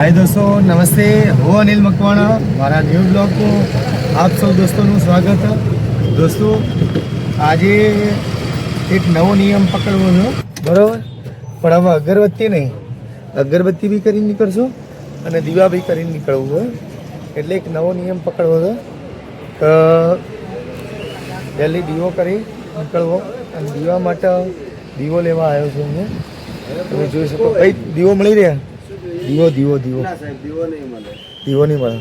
हाय दोस्तों, नमस्ते। હું અનિલ મકવાણા, મારા ન્યૂ બ્લોગમાં આપ સૌ દોસ્તોનું સ્વાગત છે। દોસ્તો, આજે એક નવો નિયમ પકડવો છે, બરાબર? પણ હવે અગરબત્તી નહીં, અગરબત્તી બી કરીને નીકળશો અને દીવા બી કરીને નીકળવું હોય, એટલે એક નવો નિયમ પકડવો છે કે જલ્દી દીવો કરી નીકળવો। અને દીવા માટે દીવો લેવા આવ્યો છું અહીંયા, તમે જોઈ શકો। ભાઈ, દીવો મળી રહ્યા? દીવો દીવો દીવો ના સાહેબ, દીવો નહીં મળે। દીવો નહીં મળે?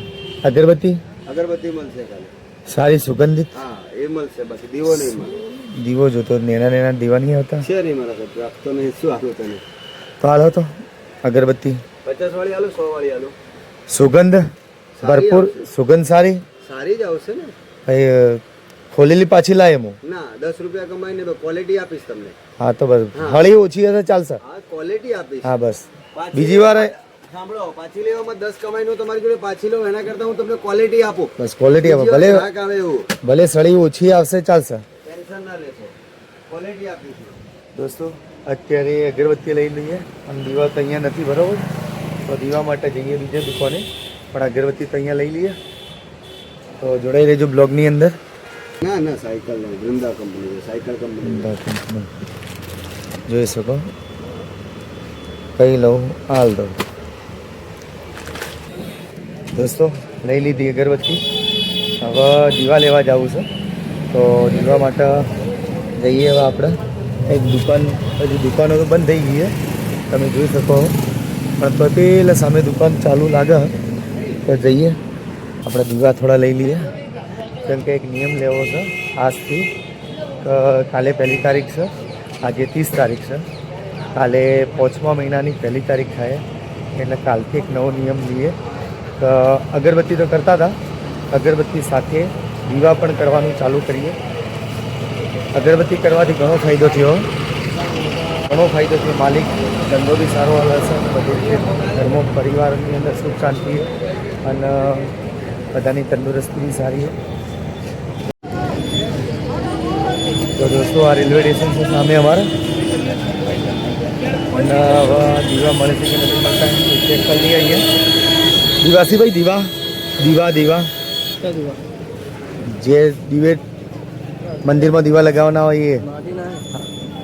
અગરબત્તી? અગરબત્તી મળશે ખાલી, સારી સુગંધિત હા એ મળશે, બાકી દીવો નહીં મળે। દીવો જોતો, નેના નેના દીવા નહીં આવતા? છે નહીં મારા સાહેબ, રાખતો નહીં। શું આલું તને? તો હાલો તો અગરબત્તી 50 વાળી આલું, 100 વાળી આલું? સુગંધ ભરપૂર, સુગંધ સારી સારી જ આવશે ને ભાઈ। ખોલેલી પાછી લાય હું? ના, 10 રૂપિયા કમાઈને ક્વોલિટી આપીશ તમને। હા તો બસ, હળી ઓછી હશે ચાલશે? હા, ક્વોલિટી આપીશ। હા બસ, બીજી વાર સાંભળો, પાછી લેવામાં 10 કમાઈને તમારી જોડે પાછી લઉં, એના કરતા હું તમને ક્વોલિટી આપું। બસ ક્વોલિટી આપો, ભલે ગ્રાહક આવે એવું, ભલે સળી ઓછી આવશે ચાલશે, ટેન્શન ના લેશો, ક્વોલિટી આપીશું। દોસ્તો અત્યારે અગરબત્તી લઈ લઈએ અને દીવા તો અહીંયા નથી, બરાબર? તો દીવા માટે જઈએ બીજે દુકાને, પણ અગરબત્તી તો અહીંયા લઈ લઈએ। તો જોડાઈ રહેજો બ્લોગની અંદર। ના ના, સાયકલ નહીં, વૃંદા કંપની છે, સાયકલ કંપની। જોઈ શકો, કઈ લઉં હાલ દઉં। દોસ્તો લઈ લીધી અગરબત્તી, હવે દીવા લેવા જવું છે। તો દીવા માટે જઈએ હવે આપણે એક દુકાન, હજી દુકાનો તો બંધ થઈ ગઈ છે તમે જોઈ શકો, પણ તો પેલા સામે દુકાન ચાલુ લાગે, તો જઈએ આપણે દીવા થોડા લઈ લઈએ, કેમ કે એક નિયમ લેવો છે આજથી। કાલે 1 તારીખ છે, આજે 30 તારીખ છે, કાલે 5મા મહિનાની 1 તારીખ થાય, એટલે કાલથી એક નવો નિયમ લઈએ કે અગરબત્તી તો કરતા હતા, અગરબત્તી સાથે દીવા પણ કરવાનું ચાલુ કરીએ। અગરબત્તી કરવાથી ઘણો ફાયદો થયો, ઘણો ફાયદો થયો। માલિક ધંધો બી સારો આવે છે, બધી રીતે ઘરમાં પરિવારની અંદર સુખ શાંતિ અને બધાની તંદુરસ્તી બી સારી છે। તો દોસ્તો આ રેલવે સ્ટેશન છે સામે અમારે, અને હવે દીવા મળે છે કે નથી મળતા ચેક કરી લઈએ અહીંયા। દીવાસી ભાઈ, દીવા દીવા દીવા જે દીવે મંદિરમાં દીવા લગાવવાના હોય એ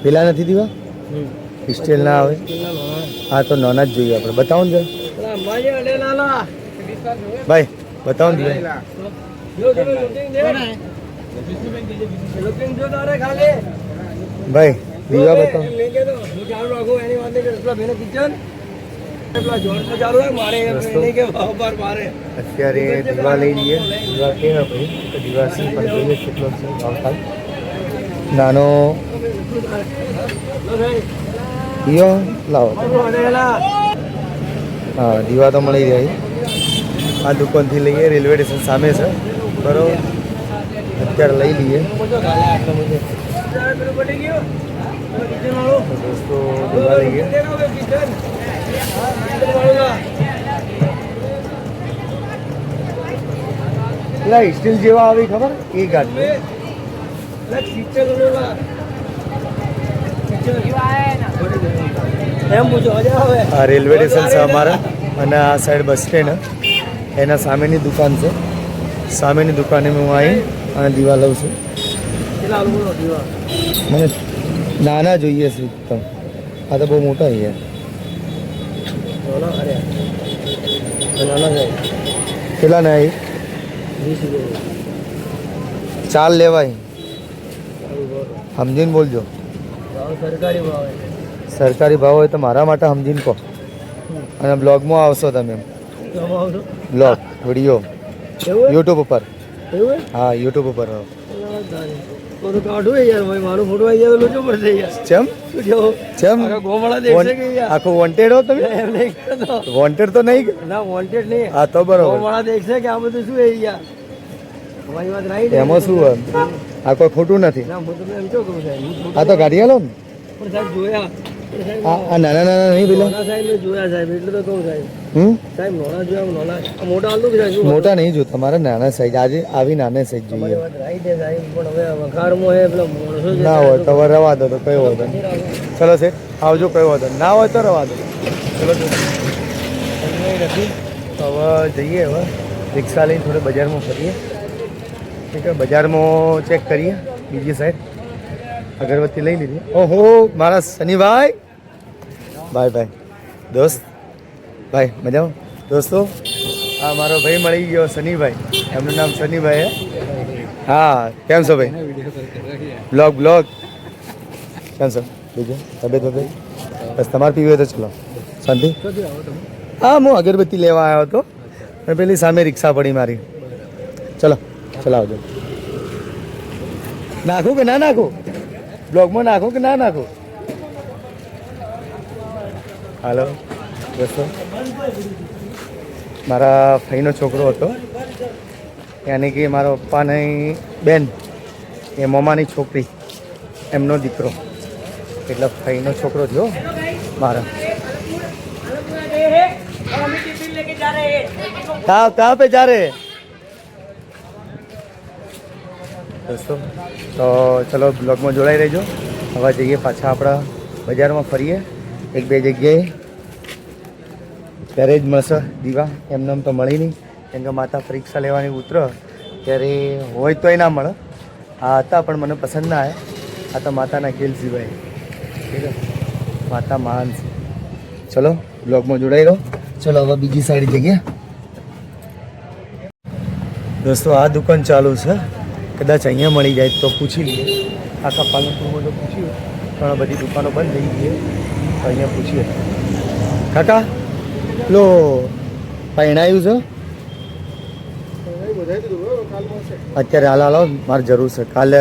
પેલા નથી દીવા? સ્ટીલ ના આવે? હા તો નાના જ જોઈએ આપણે, બતાવો ને જરા ભાઈ, બતાવો ને દીવા ભાઈ, દીવા બતાવો। અત્યારે દીવા લઈ લઈએ, દીવા કેવા ભાઈ? તો દીવા સી પણ જોઈએ કેટલો છે ભાવતાલ? નાનો દીવો લાવો। હા, દીવા તો મળી જાય, આ દુકાનથી લઈએ, રેલવે સ્ટેશન સામે છે, બરાબર? અત્યારે લઈ લઈએ દોસ્તો, દીવા લઈએ। પેલા સ્ટીલ જેવા આવી ખબર, એ ગાડી આ રેલવે સ્ટેશન છે અમારા, અને આ સાઈડ બસ સ્ટેન્ડ, એના સામેની દુકાન છે। સામેની દુકાને હું આવી અને દીવા લઉં છું। મને નાના જોઈએ છે એકદમ, આ તો બહુ મોટા છે યાર। કેટલા ના આવી? 4 લેવાય, સમજીને બોલજો। સરકારી ભાવ હોય તો મારા માટે સમજીને કહો, અને બ્લોગમાં આવશો તમે? બ્લોગ વિડીયો યુટ્યુબ ઉપર? હા, યુટ્યુબ ઉપર। આખું વોન્ટેડ હો તમે? વોન્ટેડ તો નહીં? હા તો બરોબર, એમાં શું હોય? આ કોઈ ખોટું નથી, આ તો ગાડી હાલો ને। આ નાના નાના નહીં પેલા? મોટા નહીં જોતા મારે, નાના સાઈઝ। આજે આવી નાના સાઈઝ જોઈએ। ના હોય તો રવા દો, તો કયો વાંધો નહીં। ચલો સેઠ આવજો, કયો વાંધો ના હોય તો રવા દો। ચલો નથી. તો હવે જઈએ, હવે રિક્ષા લઈને થોડે બજારમાં ફરીએ. ઠીક છે, બજારમાં ચેક કરીએ બીજી સાઈડ. અગરબત્તી લઈ લીધી. ઓહો મારા સનીભાઈ, બાય બાય દોસ્ત. ભાઈ મજામાં દોસ્તો? હા મારો ભાઈ મળી ગયો સનીભાઈ, એમનું નામ સનીભાઈ હે. હા કેમ છો ભાઈ? બ્લોગ કેમ છો? બીજું તબિયત બસ તમારે પીવી હોય તો ચલો શાંતિ. હા હું અગરબત્તી લેવા આવ્યો હતો અને પેલી સામે રિક્ષા પડી મારી. ચલો ચલાવજો. નાખું કે ના નાખું? બ્લોગમાં નાખું કે ના નાખું? હાલો દોસ્તો, મારા ભાઈનો છોકરો હતો, યાની કે મારા પપ્પાની બેન, એ મમ્માની છોકરી, એમનો દીકરો, એટલે ભાઈનો છોકરો થયો મારા. कहाँ पे जा रहे हैं દોસ્તો? તો ચલો બ્લોગમાં જોડાઈ રહેજો. હવે જઈએ પાછા આપણા બજારમાં ફરીએ એક બે જગ્યાએ. ત્યારે જ મળશે દીવા, એમને એમ તો મળી નહીં, કેમ કે માતા પરીક્ષા લેવાની ઉતરો ત્યારે હોય તોય ના મળે. આ હતા પણ મને પસંદ ના આવ્યા. આ તો માતાના ખેલ સિવાય. ઠીક છે, માતા મહાન છે. ચલો બ્લોગમાં જોડાઈ રહો. ચલો હવે બીજી સાઈડ જગ્યા. દોસ્તો આ દુકાન ચાલુ છે, કદાચ અહીંયા મળી જાય તો પૂછી લઈએ. આખા પાલનપુરમાં તો પૂછ્યું પણ બધી દુકાનો બંધ થઈ ગઈ છે, તો અહીંયા પૂછીએ. કાકા લો પહેણાયું છે અત્યારે? હાલ હાલો, મારે જરૂર છે કાલે.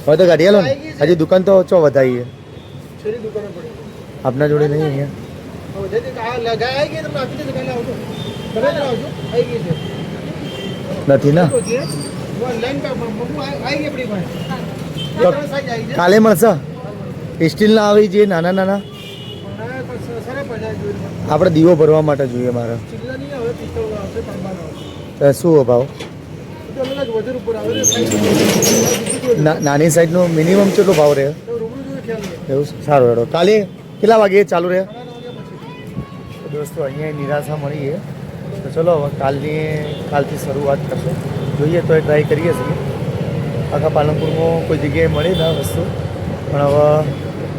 હવે તો ગાડી હાલો ને, હજી દુકાન તો ચો વધારી છે આપના જોડે નહીં અહીંયા નથી ના? તો કાલે મળશે. સ્ટીલના આવી જે નાના નાના આપણે દીવો ભરવા માટે જોઈએ મારે. શું ભાવ? નાની સાઈઝનો મિનિમમ કેટલો ભાવ રહે? એવું સારું હેડો. કાલે કેટલા વાગે ચાલુ રહે? દોસ્તો અહીંયા નિરાશા મળી છે, તો ચલો હવે કાલથી શરૂઆત કરશો. જોઈએ તો એ ટ્રાય કરીએ છીએ. આખા પાલનપુરમાં કોઈ જગ્યાએ મળે ના વસ્તુ, પણ હવે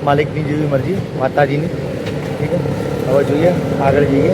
માલિકની જેવી મરજી, માતાજીની. ઠીક છે, હવે જોઈએ આગળ જઈએ.